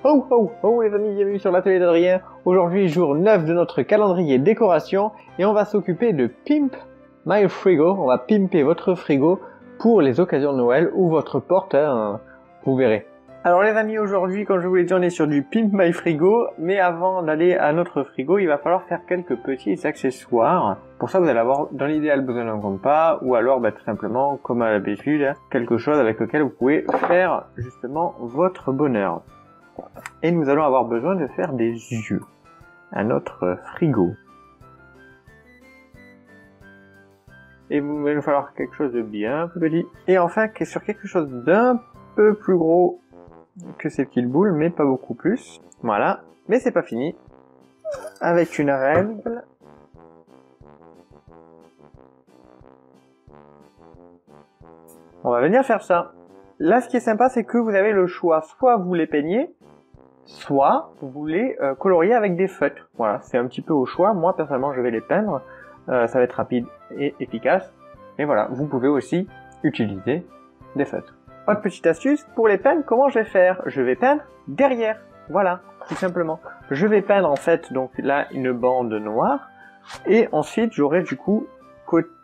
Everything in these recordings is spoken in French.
Oh oh oh les amis, bienvenue sur l'atelier d'Adrien. Aujourd'hui jour 9 de notre calendrier décoration et on va s'occuper de Pimp My Frigo. On va pimper votre frigo pour les occasions de Noël ou votre porte, vous verrez. Alors les amis, aujourd'hui comme je vous l'ai dit on est sur du Pimp My Frigo, mais avant d'aller à notre frigo il va falloir faire quelques petits accessoires. Pour ça vous allez avoir dans l'idéal besoin d'un compas ou alors tout simplement comme à l'habitude quelque chose avec lequel vous pouvez faire justement votre bonheur. Et nous allons avoir besoin de faire des yeux à notre frigo. Et il va nous falloir quelque chose de bien plus petit. Et enfin, sur quelque chose d'un peu plus gros que ces petites boules, mais pas beaucoup plus. Voilà. Mais c'est pas fini. Avec une règle. On va venir faire ça. Là, ce qui est sympa, c'est que vous avez le choix. Soit vous les peignez, soit vous voulez colorier avec des feutres. Voilà, c'est un petit peu au choix. Moi, personnellement, je vais les peindre. Ça va être rapide et efficace. Et voilà, vous pouvez aussi utiliser des feutres. Autre petite astuce, pour les peindre, comment je vais faire? Je vais peindre derrière. Voilà, tout simplement. Je vais peindre en fait, donc là, une bande noire. Et ensuite, j'aurai du coup,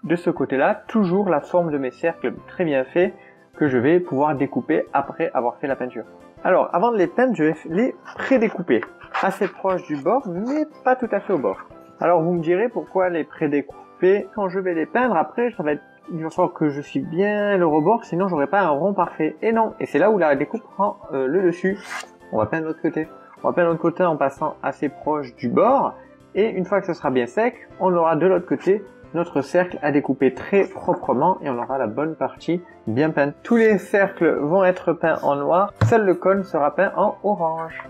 de ce côté-là, toujours la forme de mes cercles très bien faits que je vais pouvoir découper après avoir fait la peinture. Alors, avant de les peindre, je vais les pré-découper. Assez proche du bord, mais pas tout à fait au bord. Alors, vous me direz pourquoi les pré-découper. Quand je vais les peindre, après, il va falloir que je suis bien le rebord, sinon j'aurai pas un rond parfait. Et non, et c'est là où la découpe prend le dessus. On va peindre de l'autre côté. On va peindre de l'autre côté en passant assez proche du bord. Et une fois que ce sera bien sec, on aura de l'autre côté notre cercle à découper très proprement et on aura la bonne partie bien peinte. Tous les cercles vont être peints en noir, seul le cône sera peint en orange.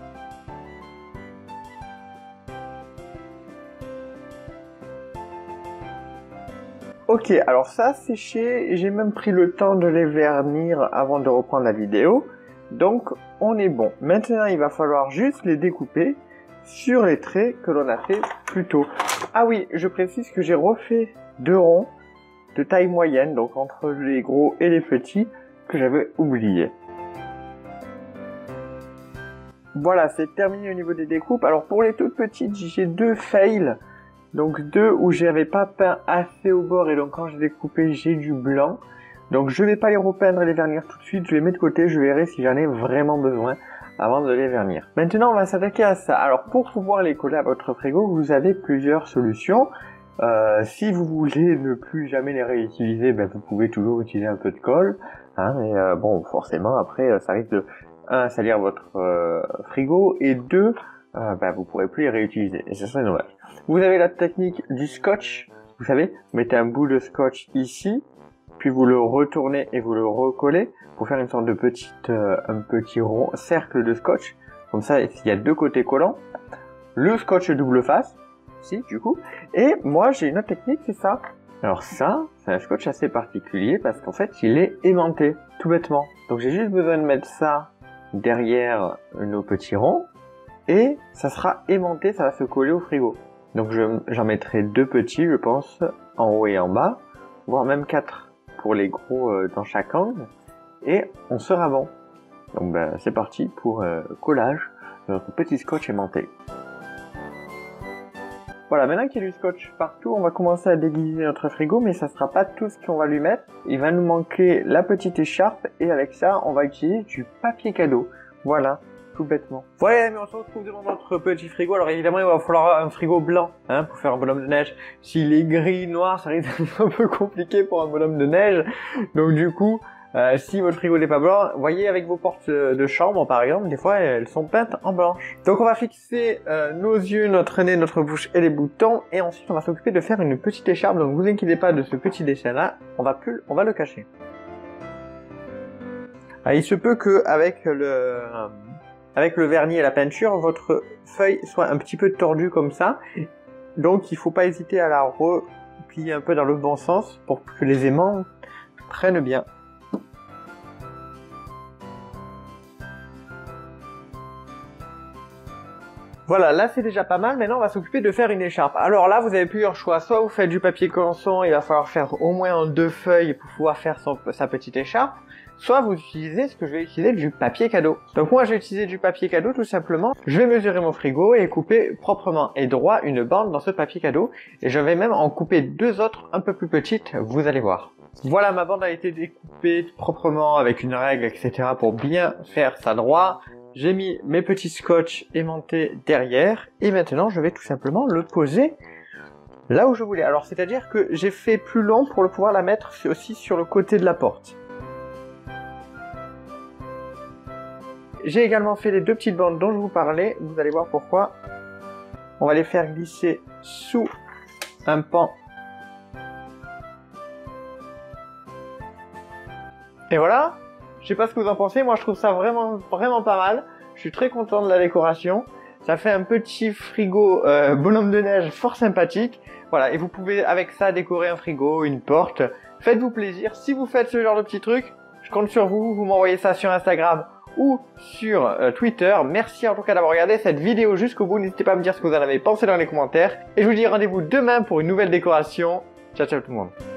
Ok, alors ça a séché, j'ai même pris le temps de les vernir avant de reprendre la vidéo, donc on est bon. Maintenant il va falloir juste les découper sur les traits que l'on a fait plus tôt. Ah oui, je précise que j'ai refait 2 ronds de taille moyenne, donc entre les gros et les petits, que j'avais oublié. Voilà, c'est terminé au niveau des découpes. Alors pour les toutes petites, j'ai 2 fails. Donc 2 où j'avais pas peint assez au bord et donc quand j'ai découpé, j'ai du blanc. Donc je vais pas les repeindre et les vernir tout de suite, je les mets de côté, je verrai si j'en ai vraiment besoin avant de les vernir. Maintenant, on va s'attaquer à ça. Alors, pour pouvoir les coller à votre frigo, vous avez plusieurs solutions. Si vous voulez ne plus jamais les réutiliser, vous pouvez toujours utiliser un peu de colle. Mais bon, forcément, après, ça risque de, 1, salir votre frigo, et 2, vous pourrez plus les réutiliser. Et ce serait dommage. Vous avez la technique du scotch. Vous savez, vous mettez un bout de scotch ici, puis vous le retournez et vous le recollez pour faire une sorte de un petit rond cercle de scotch. Comme ça, il y a 2 côtés collants. Le scotch double face, ici, du coup. Et moi, j'ai une autre technique, c'est ça. Alors ça, c'est un scotch assez particulier parce qu'en fait, il est aimanté, tout bêtement. Donc j'ai juste besoin de mettre ça derrière nos petits ronds. Et ça sera aimanté, ça va se coller au frigo. Donc j'en mettrai 2 petits, je pense, en haut et en bas. Voire même 4 pour les gros dans chaque angle. Et on sera bon. Donc c'est parti pour collage de notre petit scotch aimanté. Voilà, maintenant qu'il y a du scotch partout, on va commencer à déguiser notre frigo, mais ça sera pas tout ce qu'on va lui mettre. Il va nous manquer la petite écharpe et avec ça, on va utiliser du papier cadeau. Voilà, tout bêtement. Voilà, mais on se retrouve devant notre petit frigo. Alors évidemment, il va falloir un frigo blanc pour faire un bonhomme de neige. S'il est gris, noir, ça risque d'être un peu compliqué pour un bonhomme de neige. Donc du coup, si votre frigo n'est pas blanc, voyez avec vos portes de chambre par exemple, des fois elles sont peintes en blanche. Donc on va fixer nos yeux, notre nez, notre bouche et les boutons, et ensuite on va s'occuper de faire une petite écharpe. Donc vous inquiétez pas de ce petit dessin là, on va le cacher. Alors, il se peut que avec le vernis et la peinture, votre feuille soit un petit peu tordue comme ça, donc il faut pas hésiter à la replier un peu dans le bon sens pour que les aimants prennent bien. Voilà, là c'est déjà pas mal. Maintenant on va s'occuper de faire une écharpe. Alors là vous avez plusieurs choix. Soit vous faites du papier canson, il va falloir faire au moins en 2 feuilles pour pouvoir faire sa petite écharpe. soit vous utilisez ce que je vais utiliser, du papier cadeau. Donc moi je vais utiliser du papier cadeau tout simplement. Je vais mesurer mon frigo et couper proprement et droit une bande dans ce papier cadeau. Et je vais même en couper 2 autres un peu plus petites, vous allez voir. Voilà, ma bande a été découpée proprement avec une règle, etc. pour bien faire ça droit. J'ai mis mes petits scotch aimantés derrière. Et maintenant je vais tout simplement le poser là où je voulais. Alors c'est-à-dire que j'ai fait plus long pour pouvoir la mettre aussi sur le côté de la porte. J'ai également fait les 2 petites bandes dont je vous parlais. Vous allez voir pourquoi. On va les faire glisser sous un pan. Et voilà. Je sais pas ce que vous en pensez. Moi je trouve ça vraiment pas mal. Je suis très content de la décoration. Ça fait un petit frigo bonhomme de neige fort sympathique. Voilà, et vous pouvez avec ça décorer un frigo, une porte. Faites-vous plaisir. Si vous faites ce genre de petits trucs, je compte sur vous. Vous m'envoyez ça sur Instagram ou sur Twitter. Merci en tout cas d'avoir regardé cette vidéo jusqu'au bout. N'hésitez pas à me dire ce que vous en avez pensé dans les commentaires. Et je vous dis rendez-vous demain pour une nouvelle décoration. Ciao ciao tout le monde.